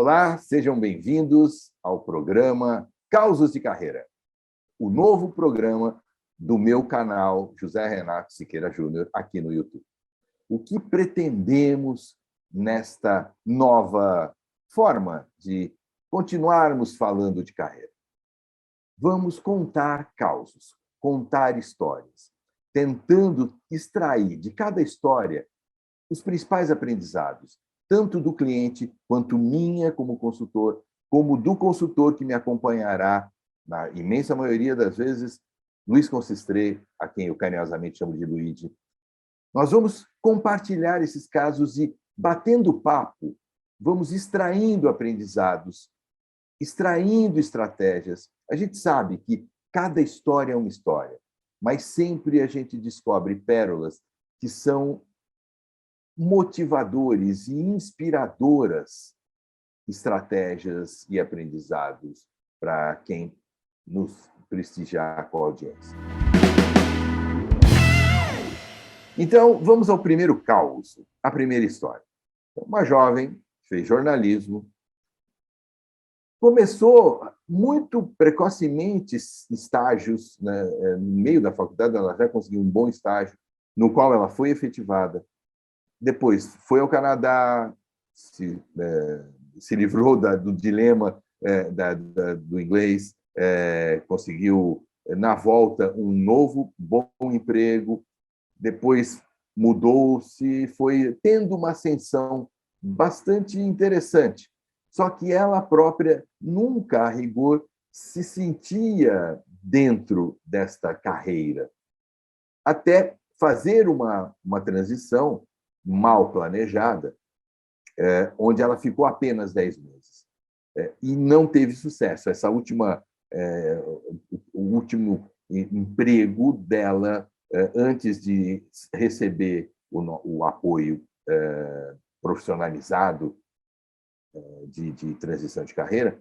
Olá, sejam bem-vindos ao programa Causos de Carreira, o novo programa do meu canal José Renato Siqueira Júnior aqui no YouTube. O que pretendemos nesta nova forma de continuarmos falando de carreira? Vamos contar causos, contar histórias, tentando extrair de cada história os principais aprendizados, tanto do cliente, quanto minha como consultor, como do consultor que me acompanhará, na imensa maioria das vezes, Luiz Consistré, a quem eu carinhosamente chamo de Luigi. Nós vamos compartilhar esses casos e, batendo papo, vamos extraindo aprendizados, extraindo estratégias. A gente sabe que cada história é uma história, mas sempre a gente descobre pérolas que são motivadores e inspiradoras estratégias e aprendizados para quem nos prestigiar com a audiência. Então, vamos ao primeiro caos, a primeira história. Uma jovem fez jornalismo, começou muito precocemente estágios, né? No meio da faculdade, ela já conseguiu um bom estágio, no qual ela foi efetivada. Depois foi ao Canadá, se livrou do dilema do inglês, conseguiu, na volta, um novo bom emprego, depois mudou-se, foi tendo uma ascensão bastante interessante. Só que ela própria nunca, a rigor, se sentia dentro desta carreira, até fazer uma transição mal planejada, onde ela ficou apenas 10 meses. E não teve sucesso. O último emprego dela, antes de receber o apoio profissionalizado de transição de carreira,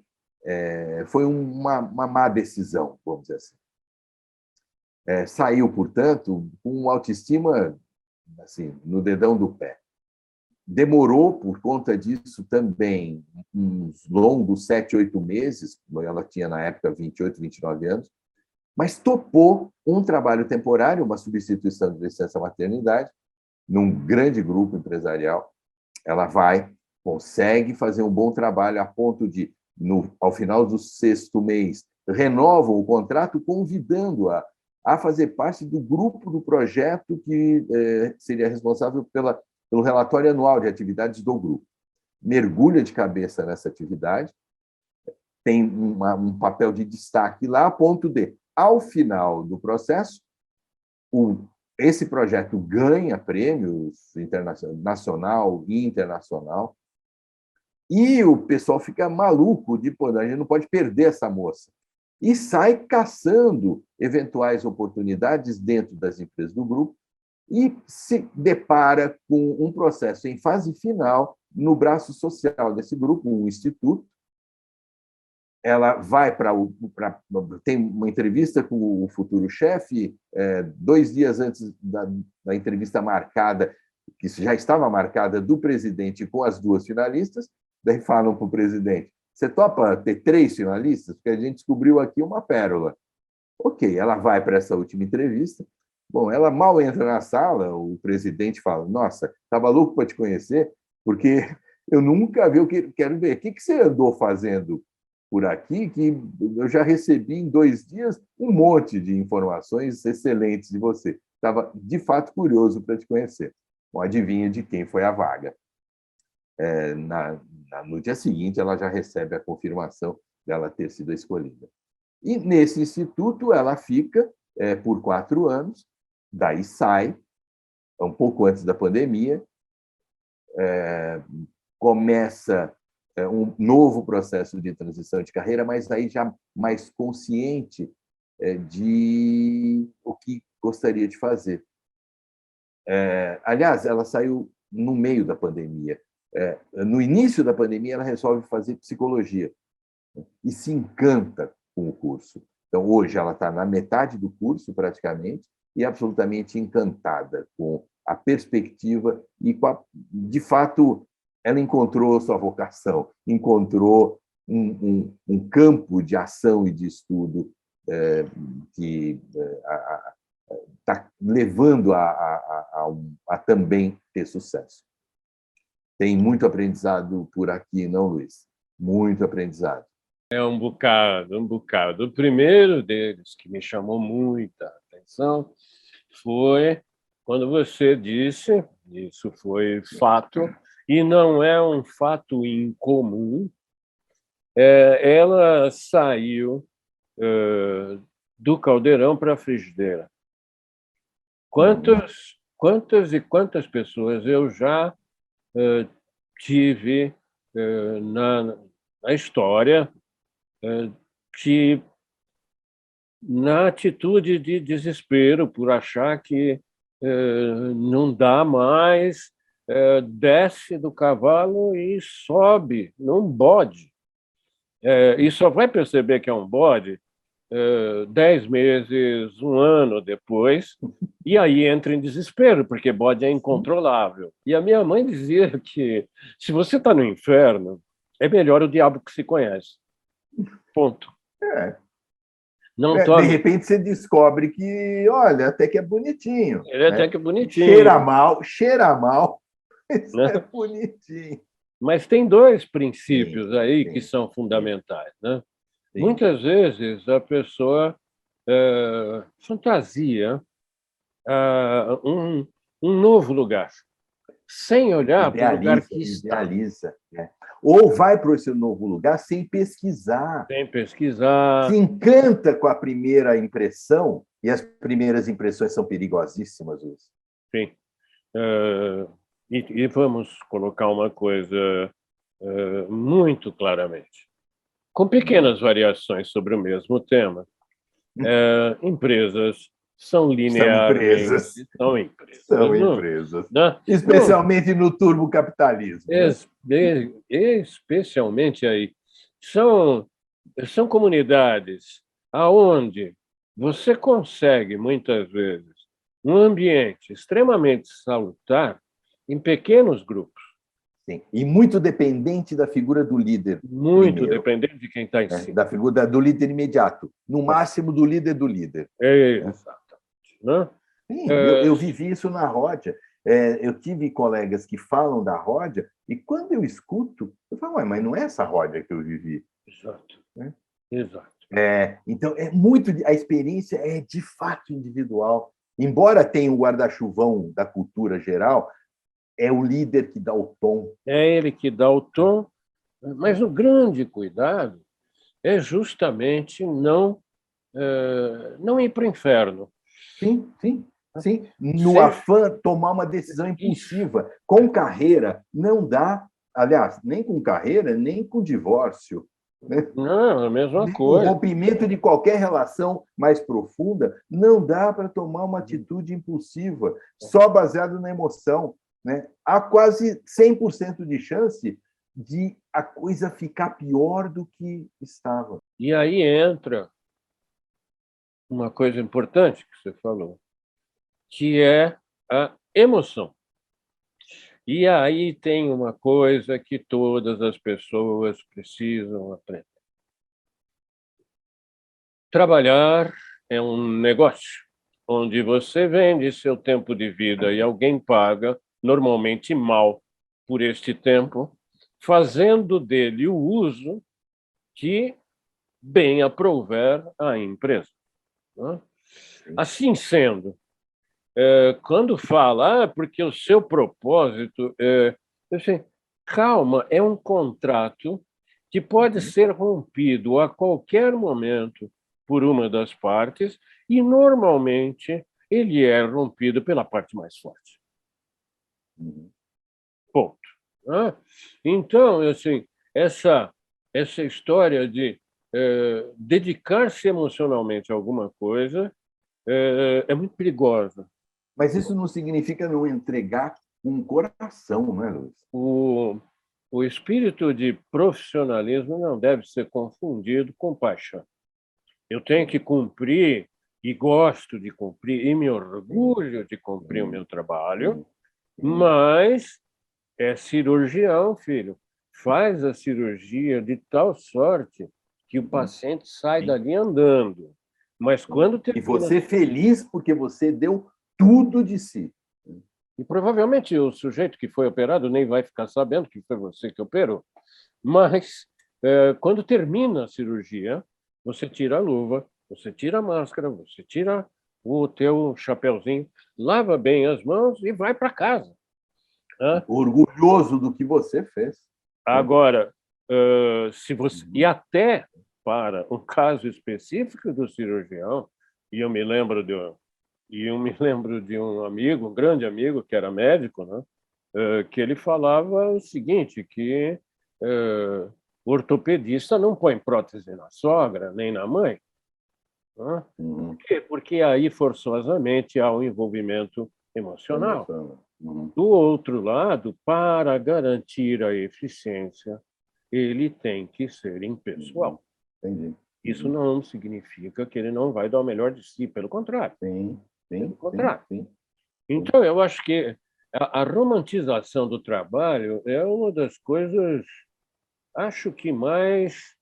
foi uma má decisão, vamos dizer assim. Saiu, portanto, com autoestima assim, no dedão do pé. Demorou, por conta disso, também uns longos 7, 8 meses, ela tinha, na época, 28, 29 anos, mas topou um trabalho temporário, uma substituição de licença-maternidade, num grande grupo empresarial. Ela consegue fazer um bom trabalho a ponto de, ao final do 6º mês, renovam o contrato, convidando-a a fazer parte do grupo do projeto que seria responsável pelo relatório anual de atividades do grupo. Mergulha de cabeça nessa atividade, tem um papel de destaque lá, a ponto de, ao final do processo, esse projeto ganha prêmios nacional e internacional, e o pessoal fica maluco de, a gente não pode perder essa moça. E sai caçando eventuais oportunidades dentro das empresas do grupo e se depara com um processo em fase final no braço social desse grupo, um instituto. Ela vai tem uma entrevista com o futuro chefe, 2 dias antes da entrevista marcada, que já estava marcada, do presidente com as 2 finalistas. Daí falam para o presidente: você topa ter 3 finalistas? Porque a gente descobriu aqui uma pérola. Ok, ela vai para essa última entrevista. Bom, ela mal entra na sala, o presidente fala: nossa, estava louco para te conhecer, porque eu nunca vi, quero ver, o que você andou fazendo por aqui, que eu já recebi em 2 dias um monte de informações excelentes de você. Estava, de fato, curioso para te conhecer. Bom, adivinha de quem foi a vaga. No dia seguinte, ela já recebe a confirmação dela ter sido escolhida. E, nesse instituto, ela fica por 4 anos, daí sai, um pouco antes da pandemia, começa um novo processo de transição de carreira, mas aí já mais consciente de o que gostaria de fazer. Aliás, ela saiu no meio da pandemia. No início da pandemia, ela resolve fazer psicologia e se encanta com o curso. Então, hoje, ela está na metade do curso, praticamente, e absolutamente encantada com a perspectiva e, de fato, ela encontrou sua vocação, encontrou um campo de ação e de estudo que está levando a também ter sucesso. Tem muito aprendizado por aqui, não, Luiz? Muito aprendizado. É um bocado, um bocado. O primeiro deles, que me chamou muita atenção, foi quando você disse, isso foi fato, e não é um fato incomum, ela saiu do caldeirão para a frigideira. Quantas e quantas pessoas eu já tive na história que, na atitude de desespero por achar que não dá mais, desce do cavalo e sobe num bode. E só vai perceber que é um bode 10 meses, um ano depois, e aí entra em desespero, porque bode é incontrolável. E a minha mãe dizia que, se você está no inferno, é melhor o diabo que se conhece. Ponto. Não De tome... repente você descobre que, olha, até que é bonitinho. Ele até que é bonitinho. Cheira mal, mas né? é bonitinho. Mas tem dois princípios aí que são fundamentais, né? Sim. Muitas vezes a pessoa fantasia um novo lugar, sem olhar para o lugar que está. Idealiza. Ou vai para esse novo lugar sem pesquisar. Sem pesquisar. Se encanta com a primeira impressão, e as primeiras impressões são perigosíssimas, Luiz. Sim. E vamos colocar uma coisa muito claramente. Com pequenas variações sobre o mesmo tema, empresas são lineares. São empresas. Não, especialmente no turbocapitalismo. Especialmente aí. São comunidades aonde você consegue, muitas vezes, um ambiente extremamente salutar em pequenos grupos. Sim. E muito dependente da figura do líder. Muito dependente de quem está em cima. Da figura do líder imediato. No máximo, do líder do líder. Exatamente. Né? Sim, eu vivi isso na Ródia. Eu tive colegas que falam da Ródia e, quando eu escuto, eu falo, mas não é essa Ródia que eu vivi. Exato. Né? Exato. Então, a experiência é de fato individual. Embora tenha o guarda-chuvão da cultura geral, é o líder que dá o tom. É ele que dá o tom, mas o grande cuidado é justamente não ir para o inferno. Sim. No afã, tomar uma decisão impulsiva. Com carreira, não dá. Aliás, nem com carreira, nem com divórcio. Né? Não, é a mesma coisa. O rompimento de qualquer relação mais profunda, não dá para tomar uma atitude impulsiva, só baseado na emoção. Né? Há quase 100% de chance de a coisa ficar pior do que estava. E aí entra uma coisa importante que você falou, que é a emoção. E aí tem uma coisa que todas as pessoas precisam aprender. Trabalhar é um negócio onde você vende seu tempo de vida e alguém paga, normalmente mal, por este tempo, fazendo dele o uso que bem aprouver à empresa. Assim sendo, quando fala, porque o seu propósito assim, calma, é um contrato que pode ser rompido a qualquer momento por uma das partes e, normalmente, ele é rompido pela parte mais forte. Ponto. Então, assim, essa história de dedicar-se emocionalmente a alguma coisa é muito perigosa. Mas isso não significa não entregar um coração, não é, Luiz? O espírito de profissionalismo não deve ser confundido com paixão. Eu tenho que cumprir, e gosto de cumprir, e me orgulho de cumprir o meu trabalho, mas é cirurgião, filho. Faz a cirurgia de tal sorte que o paciente sai dali andando. Mas quando E termina... você feliz porque você deu tudo de si. E provavelmente o sujeito que foi operado nem vai ficar sabendo que foi você que operou. Mas, quando termina a cirurgia, você tira a luva, você tira a máscara, você tira o teu chapeuzinho, lava bem as mãos e vai para casa. Orgulhoso do que você fez. Agora, se você... E até para um caso específico do cirurgião, e eu me lembro de um amigo, um grande amigo, que era médico, né? Que ele falava o seguinte, que o ortopedista não põe prótese na sogra, nem na mãe. Né? Por quê? Porque aí, forçosamente, há um envolvimento emocional. Do outro lado, para garantir a eficiência, ele tem que ser impessoal. Entendi. Isso não significa que ele não vai dar o melhor de si, pelo contrário. Pelo contrário. Então, eu acho que a romantização do trabalho é uma das coisas, acho que mais...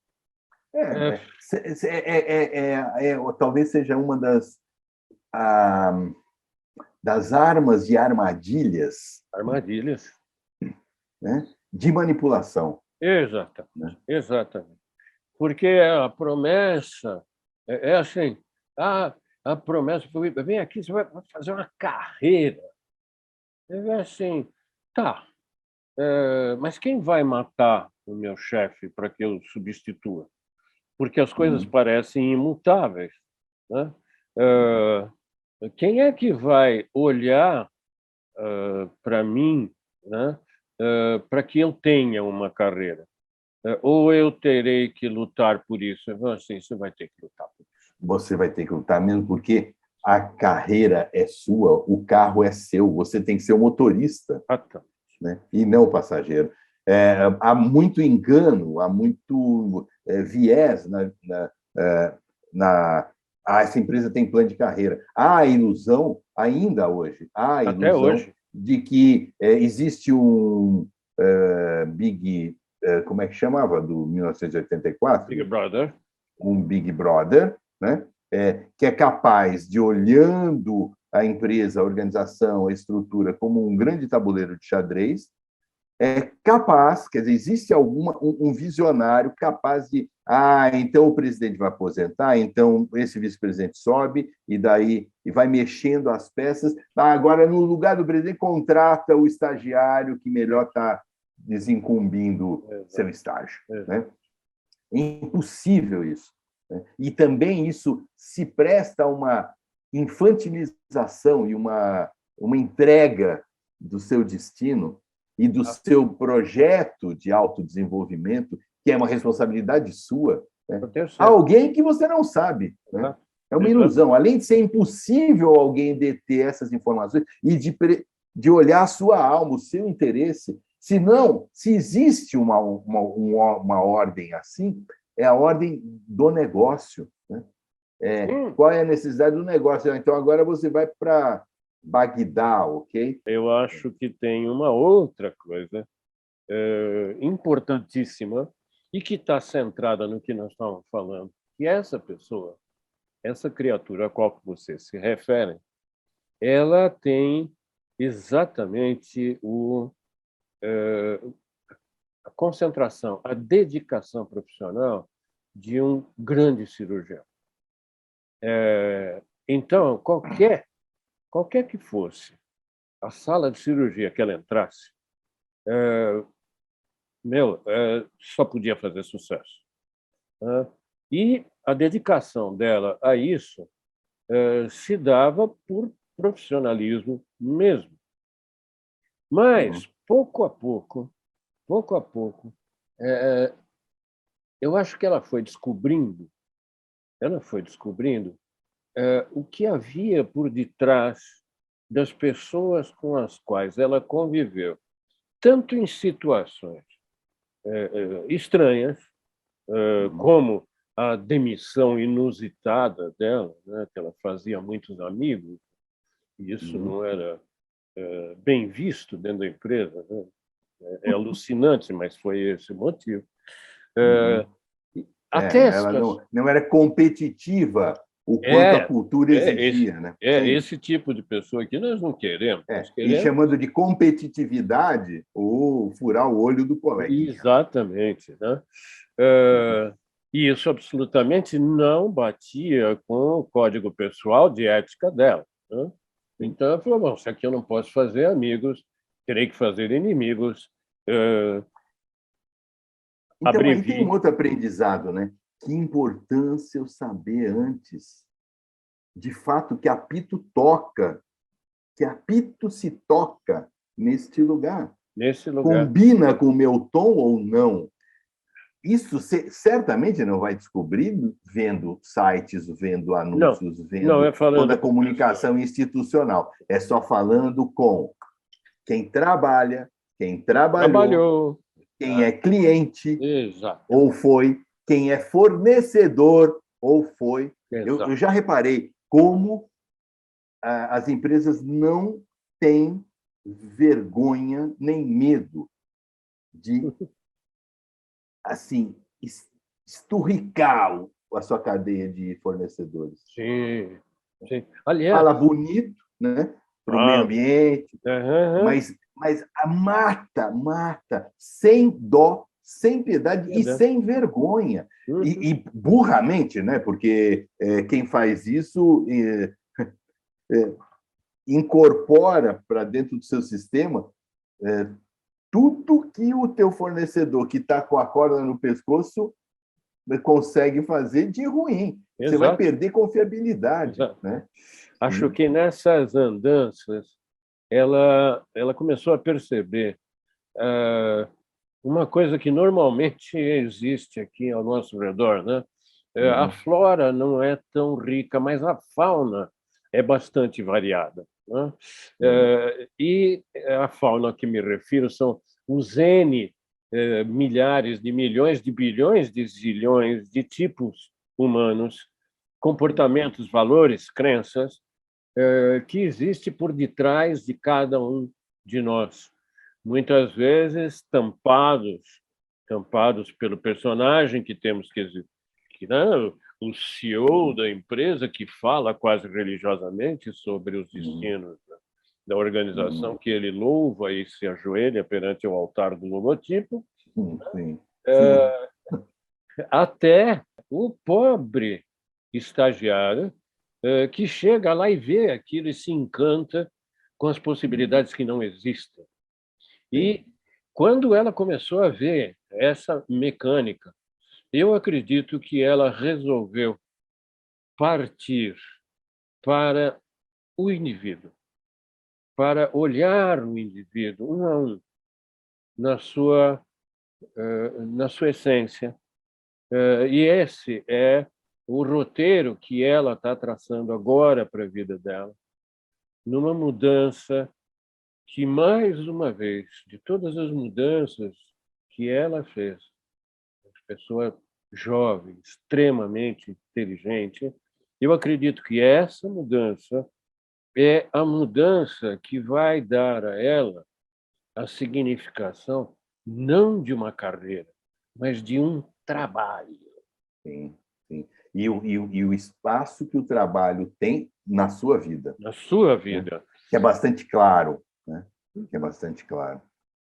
Talvez seja uma das armas e armadilhas, né, de manipulação. Exatamente, né? Exatamente. Porque a promessa é assim, a promessa foi: vem aqui, você vai fazer uma carreira. É assim, tá, mas quem vai matar o meu chefe para que eu substitua? Porque as coisas parecem imutáveis, né? Quem é que vai olhar para mim, né, para que eu tenha uma carreira? Ou eu terei que lutar por isso? Assim, você vai ter que lutar por isso. Você vai ter que lutar, mesmo porque a carreira é sua, o carro é seu, você tem que ser o motorista, né? E não o passageiro. Há muito engano, há muito viés essa empresa tem plano de carreira. Há a ilusão, ainda hoje, Até hoje, de que existe um Big... como é que chamava? Do 1984? Big Brother. Um Big Brother, né? Que é capaz de, olhando a empresa, a organização, a estrutura como um grande tabuleiro de xadrez, é capaz, quer dizer, existe um visionário capaz de, então o presidente vai aposentar, então esse vice-presidente sobe e daí e vai mexendo as peças. Agora, no lugar do presidente, contrata o estagiário que melhor está desincumbindo seu estágio. Né? É impossível isso. Né? E também isso se presta a uma infantilização e uma entrega do seu destino e do seu projeto de autodesenvolvimento, que é uma responsabilidade sua, né? A alguém que você não sabe. Né? É uma ilusão. Além de ser impossível alguém deter essas informações e de olhar a sua alma, o seu interesse, se existe uma ordem assim, é a ordem do negócio. Né? Qual é a necessidade do negócio? Então, agora você vai para Bagdá, ok? Eu acho que tem uma outra coisa importantíssima e que está centrada no que nós estávamos falando, que essa pessoa, essa criatura a qual você se refere, ela tem exatamente a concentração, a dedicação profissional de um grande cirurgião. Então, qualquer que fosse a sala de cirurgia que ela entrasse, só podia fazer sucesso. E a dedicação dela a isso se dava por profissionalismo mesmo. Mas, pouco a pouco, eu acho que ela foi descobrindo o que havia por detrás das pessoas com as quais ela conviveu, tanto em situações estranhas, como a demissão inusitada dela, né, que ela fazia muitos amigos, e isso não era bem visto dentro da empresa, né? É alucinante, mas foi esse o motivo. Até ela não era competitiva o quanto a cultura exigia, né? Esse tipo de pessoa que nós não queremos. Nós queremos... E chamando de competitividade ou furar o olho do coleguinha. Exatamente, né? E isso absolutamente não batia com o código pessoal de ética dela, né? Então, ela falou, bom, se aqui eu não posso fazer amigos, terei que fazer inimigos. Então, aí tem um outro aprendizado, né? Que importância eu saber antes, de fato, que apito toca, que apito se toca neste lugar. Nesse lugar. Combina com o meu tom ou não? Isso certamente não vai descobrir vendo sites, vendo anúncios, vendo toda a comunicação institucional. É só falando com quem trabalha, quem trabalhou, quem é cliente, ou foi, quem é fornecedor, ou foi. Eu já reparei como as empresas não têm vergonha nem medo de assim esturricar a sua cadeia de fornecedores. Sim, sim. Aliás, fala bonito, né, para o meio ambiente, mas a mata sem dó, sem piedade e sem vergonha. E burramente, né, porque quem faz isso incorpora para dentro do seu sistema tudo que o teu fornecedor que está com a corda no pescoço consegue fazer de ruim. Você vai perder confiabilidade. Né? Acho que nessas andanças ela começou a perceber uma coisa que normalmente existe aqui ao nosso redor, né? A flora não é tão rica, mas a fauna é bastante variada, né? E a fauna a que me refiro são os N milhares de milhões de bilhões de zilhões de tipos humanos, comportamentos, valores, crenças que existe por detrás de cada um de nós. Muitas vezes tampados pelo personagem que temos que né? O CEO da empresa que fala quase religiosamente sobre os destinos da organização que ele louva e se ajoelha perante o altar do logotipo, até o pobre estagiário que chega lá e vê aquilo e se encanta com as possibilidades que não existem. E quando ela começou a ver essa mecânica, eu acredito que ela resolveu partir para o indivíduo, para olhar o indivíduo um a um, na sua essência. E esse é o roteiro que ela está traçando agora para a vida dela, numa mudança que, mais uma vez, de todas as mudanças que ela fez, pessoa jovem, extremamente inteligente, eu acredito que essa mudança é a mudança que vai dar a ela a significação não de uma carreira, mas de um trabalho. Sim, sim. E o espaço que o trabalho tem na sua vida. Na sua vida. Né? Que é bastante claro. Né? Que é bastante claro.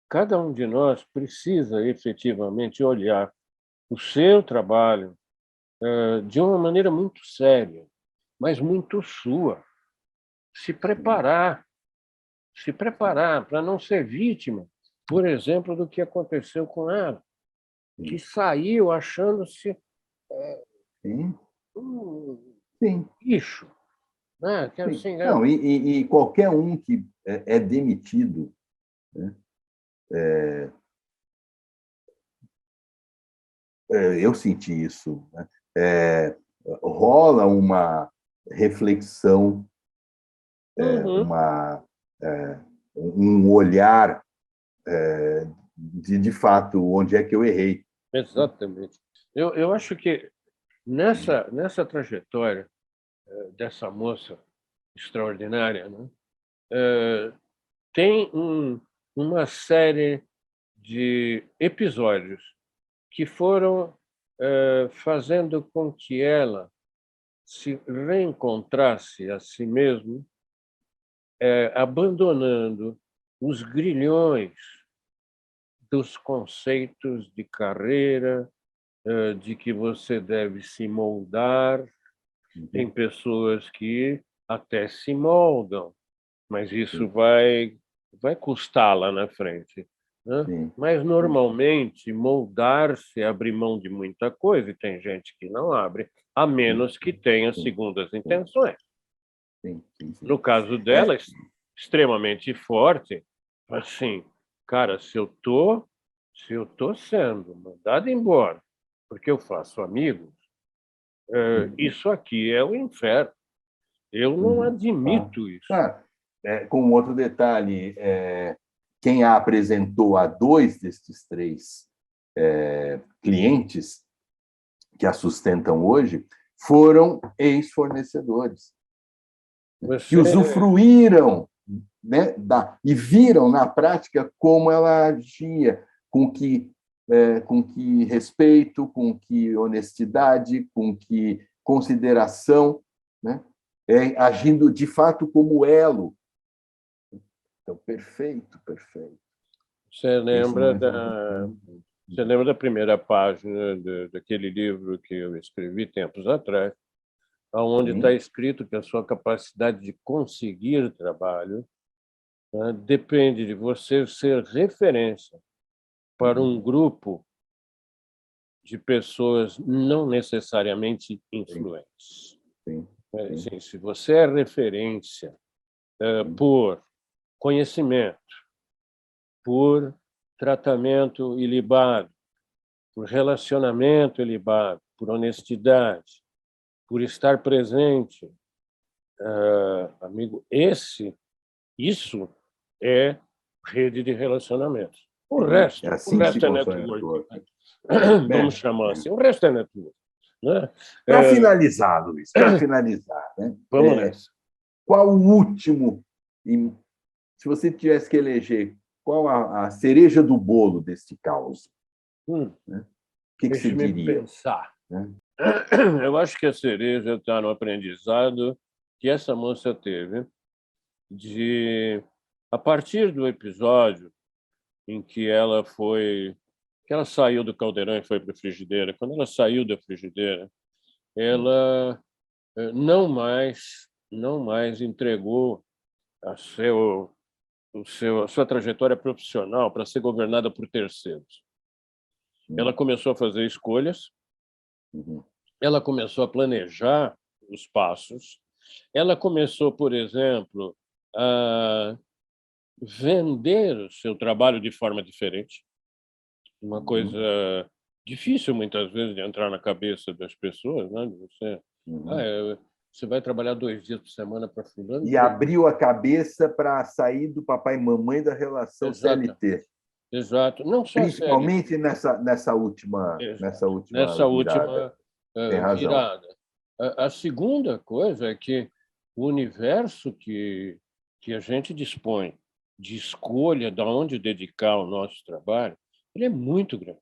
Cada um de nós precisa efetivamente olhar o seu trabalho de uma maneira muito séria, mas muito sua. Se preparar para não ser vítima, por exemplo, do que aconteceu com ela, que saiu achando-se um bicho. Né? Que, assim, não, e qualquer um que é demitido, né? Eu senti isso. Né? Rola uma reflexão, um olhar de fato onde é que eu errei. Exatamente. Eu acho que nessa trajetória dessa moça extraordinária, né, tem uma série de episódios que foram fazendo com que ela se reencontrasse a si mesma, abandonando os grilhões dos conceitos de carreira, de que você deve se moldar. Tem pessoas que até se moldam, mas isso vai custar lá na frente, né? Sim. Mas, normalmente, moldar-se é abrir mão de muita coisa, e tem gente que não abre, a menos que tenha segundas intenções. Sim, sim, sim. No caso dela, extremamente forte, assim, cara, se eu tô sendo mandado embora porque eu faço amigos, isso aqui é o inferno. Eu não admito isso. Com outro detalhe, quem a apresentou a 2 destes 3 clientes que a sustentam hoje foram ex-fornecedores que usufruíram, né, e viram na prática como ela agia, com que respeito, com que honestidade, com que consideração, né, agindo de fato como elo. Então, perfeito, perfeito. Você lembra da primeira página daquele livro que eu escrevi tempos atrás, onde está escrito que a sua capacidade de conseguir trabalho, né, depende de você ser referência para um grupo de pessoas não necessariamente influentes. Assim, se você é referência por conhecimento, por tratamento ilibado, por relacionamento ilibado, por honestidade, por estar presente, amigo, isso é rede de relacionamentos. O resto é network. Vamos chamar assim. O resto é network. Né? Para finalizar, Luiz, né? Vamos nessa. Qual o último, se você tivesse que eleger, qual a cereja do bolo deste caos? Né? O que você diria? Pensar. Né? Eu acho que a cereja está no aprendizado que essa moça teve de, a partir do episódio em que ela saiu do caldeirão e foi para a frigideira. Quando ela saiu da frigideira, ela não mais entregou a sua trajetória profissional para ser governada por terceiros. Ela começou a fazer escolhas, ela começou a planejar os passos, ela começou, por exemplo, a vender o seu trabalho de forma diferente, uma coisa difícil muitas vezes de entrar na cabeça das pessoas, né? Você vai trabalhar 2 dias por semana para fulano. E abriu a cabeça para sair do papai e mamãe da relação CLT. Exato. Não só principalmente CLT. nessa última virada. A segunda coisa é que o universo que a gente dispõe de escolha de onde dedicar o nosso trabalho, ele é muito grande.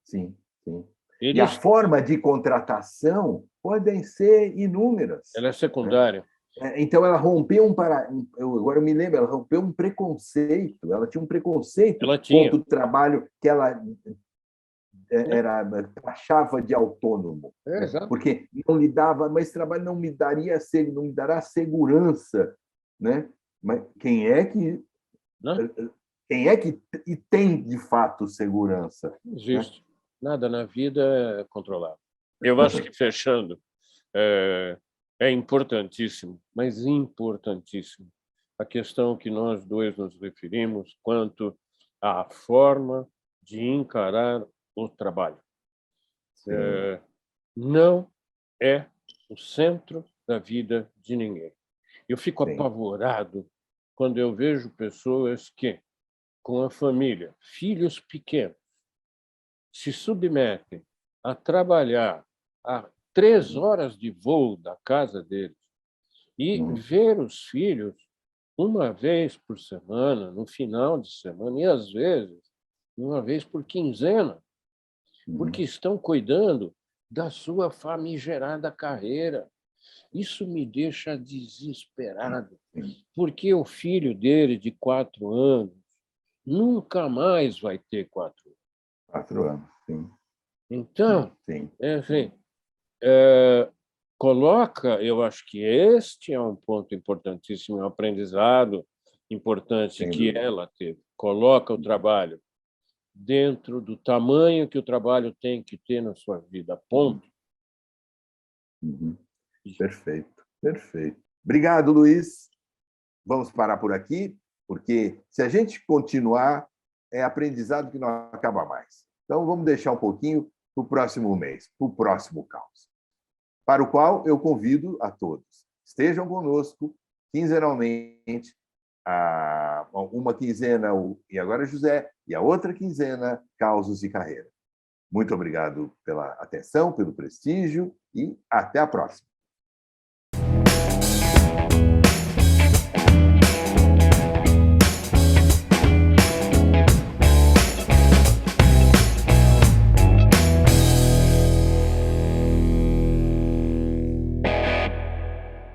Sim, sim. E a forma de contratação podem ser inúmeras. Ela é secundária. Então, ela rompeu agora eu me lembro, ela rompeu um preconceito. Ela tinha um preconceito contra o trabalho que ela achava de autônomo, porque não lhe dava, mas esse trabalho não me dará segurança, né? Mas quem é que tem de fato segurança? Não existe. Né? Nada na vida é controlado. Eu acho que, fechando, é importantíssimo, mas importantíssimo, a questão que nós dois nos referimos quanto à forma de encarar o trabalho. Não é o centro da vida de ninguém. Eu fico apavorado quando eu vejo pessoas que, com a família, filhos pequenos, se submetem a trabalhar a 3 horas de voo da casa deles e ver os filhos uma vez por semana, no final de semana, e às vezes uma vez por quinzena, porque estão cuidando da sua famigerada carreira. Isso me deixa desesperado, porque o filho dele, de 4 anos, nunca mais vai ter 4 anos. 4 anos, sim. Então, Sim. enfim, coloca, eu acho que este é um ponto importantíssimo, é um aprendizado importante Sem que dúvida. ela teve. Coloca o trabalho dentro do tamanho que o trabalho tem que ter na sua vida, ponto. Perfeito, perfeito. Obrigado, Luiz. Vamos parar por aqui, porque se a gente continuar, é aprendizado que não acaba mais. Então, vamos deixar um pouquinho para o próximo mês, para o próximo Caos, para o qual eu convido a todos. Estejam conosco quinzenalmente, uma quinzena e agora José, e a outra quinzena Causos e Carreira. Muito obrigado pela atenção, pelo prestígio e até a próxima.